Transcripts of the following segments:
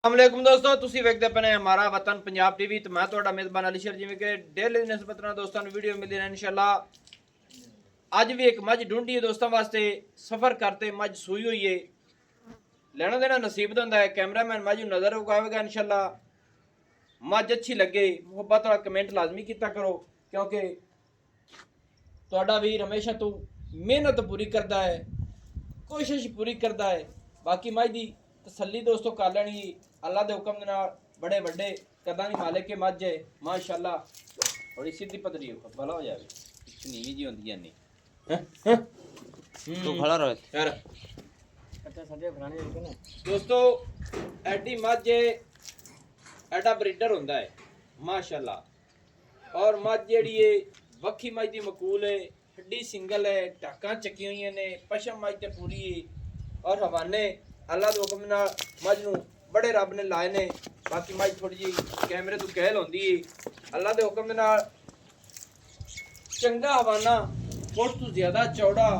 अस्सलामुअलैकुम दोस्तों, तुसी वेखदे पए हमारा वतन पंजाब टीवी तो मैं तुहाडा मेज़बान अलीशर जिवें कि डेली दी निस्बत नाल दोस्तां नूं वीडियो मिलदी रहे इंशाअल्लाह। अज भी एक मझ ढूंढी है दोस्तों वास्ते, सफर करते मझ सूई हुई है, लेना देना नसीब दा हुंदा है। कैमरामैन मझ नूं नज़र उगावेगा इंशाअल्लाह। मझ अच्छी लगे मुहब्बत वाला कमेंट लाजमी कीता करो, क्योंकि तुहाडा वीर हमेशा तो मेहनत पूरी करता है, कोशिश पूरी करता है। बाकी मझ दी तसल्ली दोस्तों कर लैनी अल्लाह के हुक्म दे नाल। बड़े बड़े कदां दी मालिक के मझ है माशाअल्लाह। थोड़ी सीधी पतली हो भला हो जाए, कुछ नीवी जी होंदी है नहीं तू खड़ा रह यार। अच्छा सजे फराने ने दोस्तों, एडी मझ एडा ब्रीडर होंदा है माशाअल्लाह। और मझ जेड़ी है वक्खी मझ दी मकूल है, हड्डी सिंगल है, टाकां चकी हुई ने, पशम मझ ते पूरी है। और हवाने अल्लाह के हुक्म नाल मझ नूं बड़े रब ने लाए ने। बाकी मझ थोड़ी जी कैमरे तो कहल होंदी है, अल्लाह के हुक्म नाल चंगा हवाना, फुट तो ज्यादा चौड़ा,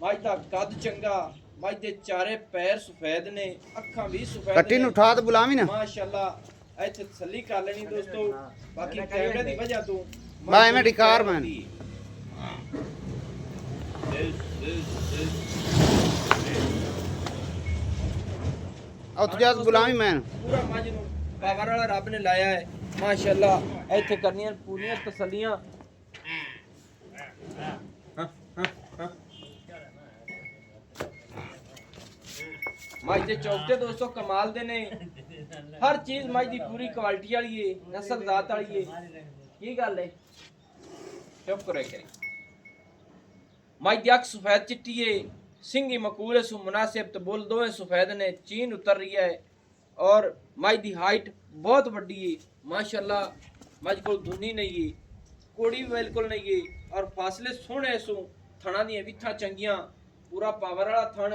मझ दा कद चंगा, मझ दे चारे पैर सफेद ने, अखां भी सफेद कट्टी नु उठा ते बुलावी ना माशाअल्लाह। इत्थे तसल्ली कर लेनी दोस्तों। बाकी कैमरे दी वजह तो बाय में डिकार मैन और तुझे बुलावी मैन पूरा मझ नूं पावर वाला रब ने लाया है माशाअल्लाह। इत्थे करनियां पूरियां तसल्लियां। मझ दे चौकटे दोस्तों कमाल दे ने, हर चीज मझ दी पूरी क्वालिटी वाली है, नस्ल जात वाली है। की गल है चुप करे करी। मझ दी अख सफेद चिट्टी है, सिंगी मकूल सु मुनासिब तो बुल दोवें सफेद ने, चीन उतर रही है। और मझ दी हाइट बहुत वड्डी है माशाअल्लाह। मझ को धुनी नहीं है, कोड़ी भी बिल्कुल नहीं है। और फासले सोहने सु, थणा दी विथा चंगियां, पूरा पावर वाला थण,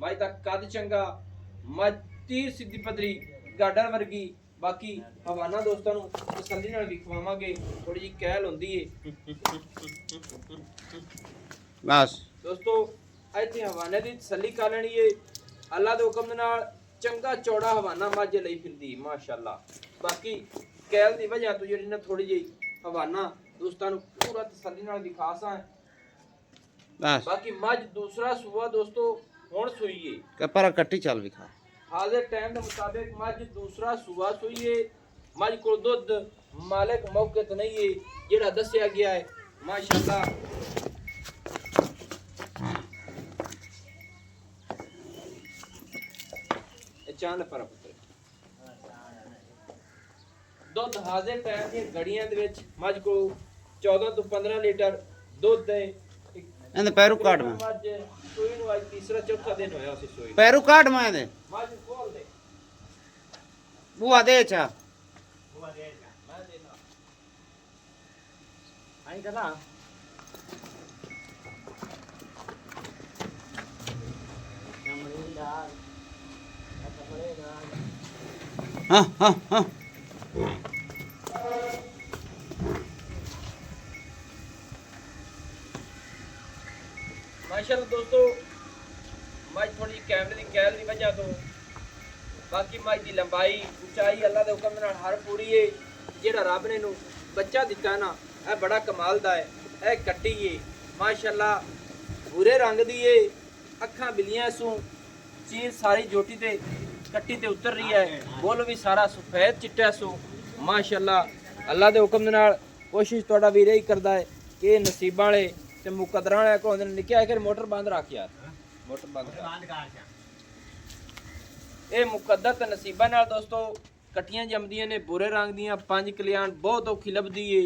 मझ दा कद चंगा, मझ तीर सीधी पदरी गाडर वर्गी। बाकी हवाना दोस्तों नूं तसल्ली नाल भी खवावांगे, थोड़ी जी कहल हुंदी है बस दोस्तों। इत्थे हवाने दी तसल्ली कर लेनी है अल्लाह दे हुक्म दे नाल। चंगा चौड़ा हवाना मझ लई फिरदी माशाअल्लाह। बाकी कहल दी वजह तो जेड़ी ना थोड़ी जी हवाना दोस्तां नूं पूरा तसल्ली नाल दिखासा है। बस बाकी मझ दूसरा सुबह दोस्तों हुण सूई है, कपरा कट्टी चल विखा हाजिर टाइम के मुताबिक मझ दूसरा सुबह सूई है। मझ को दुध मालिक मौके तो नहीं है जेड़ा दस्या गया है माशाअल्लाह। चांद पर पुत्र दुध हाजिर टाइम दी घड़ियां दे विच मझ को 14 तो 15 लीटर दुध है। ਇਹਦੇ ਪੈਰੂ ਕਾਟ ਮੈਂ मझ सूई नु आज तीसरा चौथा दिन होया उसी सूई ਪੈਰੂ ਕਾਟ ਮੈਂ ਇਹਦੇ मझ खोल दे ਬੂਆ ਦੇ ਚਾ मैं देना ਆਈ ਕਲਾ हाँ हाँ हाँ माशाअल्लाह दोस्तों। मझ थोड़ी कैमरे की कहल की वजह तो, बाकी मझ की लंबाई ऊंचाई अल्लाह के हुक्म नाल हर पूरी है। जेड़ा रब ने नूं बच्चा दिता ना, यह बड़ा कमाल दा है। यह कट्टी है माशाअल्लाह, भूरे रंग दी है, अखां बिलियां सू, चीर सारी जोटी ते कट्टी ते उतर रही है, बोल भी सारा सफेद चिट्टा सू माशाअल्लाह। अल्लाह के हुक्म दे नाल कोशिश तुहाडा वीर ही करदा है कि नसीबां वाले ते मुकदरां वाले को होंदे ने। निक्के आकर मोटर बंद रख यार, मोटर बंद कर। ये मुकद्दर ते नसीबां नाल दोस्तों कट्टियां जमदियां ने, बुरे रंग दियां, 5 कल्याण बहुत औखी लभदी है।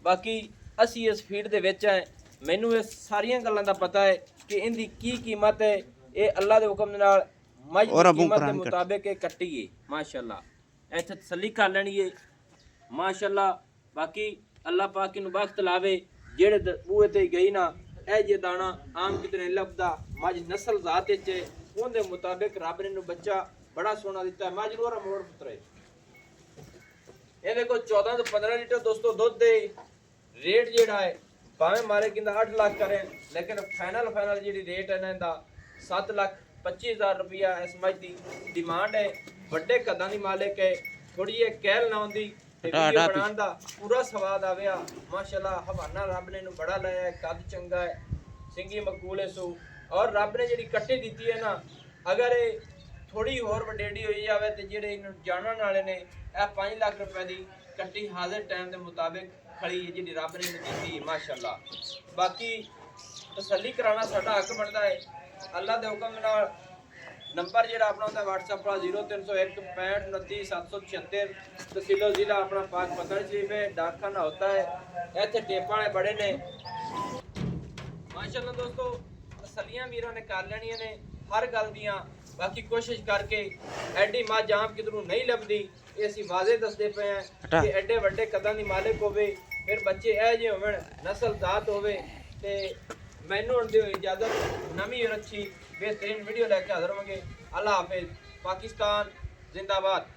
बाकी असी इस फीड दे विच है, मैनू इस सारियां गल्लां दा पता है कि इनदी की कीमत है। ये अल्लाह दे हुक्म दे नाल मझ दी कीमत के मुताबिक ये कट्टी है माशाअल्लाह। इत्थे तसल्ली कर लेनी है माशाअल्लाह। बाकी अल्लाह पाक नूं बख्त लावे, जेड़े बूहे ते गई ना ए जे दाना आम कितने लभदा। मझ नस्ल जात विच उहदे मुताबिक रब ने नूं बच्चा बड़ा सोहना दिता है। मझ नूं मोड़ पुत्रे ये देखो 14 तो 15 लीटर दोस्तों दुध दे रेट जेड़ा है भावें मारे किंदा 8 लाख करें, लेकिन फाइनल जी रेट है ना 7,25,000 रुपया इस मझ की डिमांड है। ਵੱਡੇ ਕਦਾਂ ਦੀ ਮਾਲਕ ਹੈ ਥੋੜੀ ਜਿਹੀ ਕਹਿਲ ਨਾ ਹੁੰਦੀ ਤੇ ਹਟਾ ਵੀਡੀਓ ਹਟਾ ਬਣਾਉਣ ਦਾ ਪੂਰਾ ਸਵਾਦ ਆਵਿਆ ਮਾਸ਼ਾਅੱਲਾ ਹਵਾਨਾ ਰੱਬ ਨੇ ਇਹਨੂੰ ਬੜਾ ਲਾਇਆ ਹੈ ਕੱਦ ਚੰਗਾ ਹੈ ਸਿੰਗੀ ਮਕਬੂਲ ਹੈ ਸੋ ਔਰ ਰੱਬ ਨੇ ਜਿਹੜੀ ਕੱਟੀ ਦਿੱਤੀ ਹੈ ਨਾ ਅਗਰ ਇਹ ਥੋੜੀ ਹੋਰ ਵੱਡੇੜੀ ਹੋਈ ਜਾਵੇ ਤੇ ਜਿਹੜੇ ਇਹਨੂੰ ਜਾਣਨ ਵਾਲੇ ਨੇ ਇਹ 5 ਲੱਖ ਰੁਪਏ ਦੀ ਕੱਟੀ ਹਾਜ਼ਰ ਟਾਈਮ ਦੇ ਮੁਤਾਬਿਕ ਖੜੀ ਹੈ ਜਿਹੜੀ ਰੱਬ ਨੇ ਇਹਨੂੰ ਦਿੱਤੀ ਮਾਸ਼ਾਅੱਲਾ ਬਾਕੀ ਤਸੱਲੀ ਕਰਾਉਣਾ ਸਾਡਾ ਹੱਕ ਬਣਦਾ ਹੈ ਅੱਲਾ ਦੇ ਹੁਕਮ ਨਾਲ ਨੰਬਰ ਜਿਹੜਾ ਆਪਣਾ ਹੁੰਦਾ WhatsApp ਵਾਲਾ 0301 65 29 776 ਤਹਿਸੀਲ ਜ਼ਿਲ੍ਹਾ ਆਪਣਾ ਪਾਕ ਪਤਨ ਸ਼ਰੀਫ ਹੈ ਡਾਕਖਾਨਾ ਹੁੰਦਾ ਹੈ ਇੱਥੇ ਟੇਪਾਂ ਵਾਲੇ ਬੜੇ ਨੇ ਮਾਸ਼ਾਅੱਲਾ ਦੋਸਤੋ ਤਸੱਲੀਆਂ ਵੀਰਾਂ ਨੇ ਕਰ ਲੈਣੀਆਂ ਨੇ ਹਰ ਗੱਲ ਦੀਆਂ ਬਾਕੀ ਕੋਸ਼ਿਸ਼ ਕਰਕੇ ਐਡੀ ਮਾਂ ਜਾਮ ਕਿਧਰੋਂ ਨਹੀਂ ਲੱਭਦੀ ਇਹ ਅਸੀਂ ਵਾਜ਼ੇ ਦੱਸਦੇ ਪਏ ਆ ਕਿ ਐਡੇ ਵੱਡੇ ਕਦਾਂ ਦੀ ਮਾਲਕ ਹੋਵੇ ਫਿਰ ਬੱਚੇ ਇਹ ਜਿਹੇ ਹੋਣ ਨਸਲਜ਼ਾਤ ਹੋਵੇ ਤੇ ਮੈਨੂੰ ਹੁਣ ਦਿਓ ਇਜਾਜ਼ਤ ਨਵੀਂ ਔਰ ਅੱਛੀ बेहतरीन वीडियो लेके हाजिर होंगे अल्लाह हाफिज पाकिस्तान जिंदाबाद।